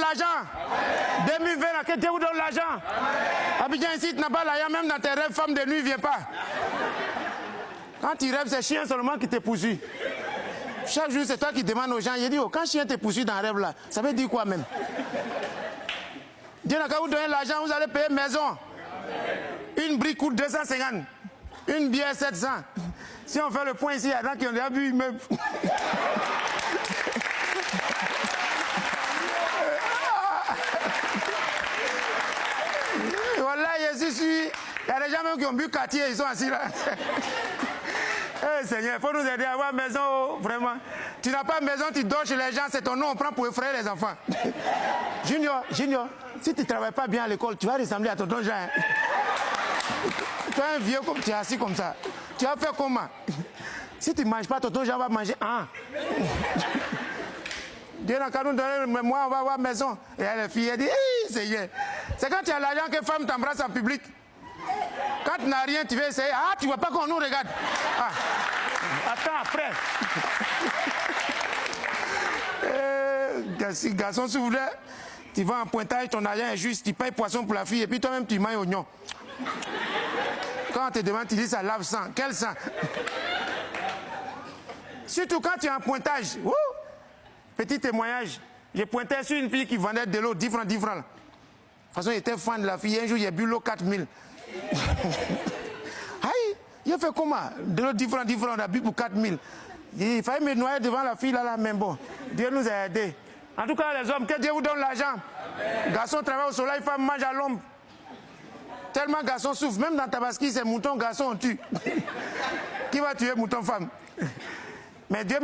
l'argent. 2020, que Dieu vous donne l'argent. Abidjan ici, tu n'as pas l'argent, même dans tes rêves, femme de nuit, ne vient pas. Quand tu rêves, c'est chien seulement qui te poursuit. Chaque jour, c'est toi qui demandes aux gens. Il dit, oh, quand chien te poursuit dans le rêve là, ça veut dire quoi même? Dieu n'a qu'à vous donner l'argent, vous allez payer maison. Une brique coûte 250. Une bière 700. Si on fait le point ici, il y a des gens qui ont déjà vu immeuble. Voilà, je suis. Il y a des gens même qui ont bu quartier, ils sont assis là. Eh Seigneur, il faut nous aider à avoir maison, oh, vraiment. Tu n'as pas maison, tu dors chez les gens, c'est ton nom, on prend pour effrayer les enfants. Junior, si tu ne travailles pas bien à l'école, tu vas ressembler à tonton Jean. Hein? Tu es un vieux, comme tu es assis comme ça. Tu vas faire comment? Si tu ne manges pas, tonton Jean va manger. Ah. Dieu n'a qu'à nous donner, mais moi, on va avoir maison. Et la fille, elle dit, hey, Seigneur. C'est quand tu as l'argent que femme t'embrasse en public. Quand tu n'as rien, tu veux essayer. Ah, tu ne vois pas qu'on nous regarde. Ah. Attends, après. Garçon s'ouvre, tu vas en pointage, ton argent est juste, tu payes poisson pour la fille et puis toi-même tu manges oignon. Quand on te demande, tu dis ça lave sang. Quel sang? Surtout quand tu es en pointage. Ouh, petit témoignage. J'ai pointé sur une fille qui vendait de l'eau 10 francs. De toute façon, il était fan de la fille. Un jour, il a bu l'eau 4000. Aïe, il a fait comment? De l'eau 10 francs, on a bu pour 4000. Il fallait me noyer devant la fille là, mais bon, Dieu nous a aidés. En tout cas, les hommes, que Dieu vous donne l'argent. Garçon travaille au soleil, femme mange à l'ombre. Tellement garçon souffre, même dans Tabaski, c'est mouton, garçon, on tue. Qui va tuer mouton, femme? Mais Dieu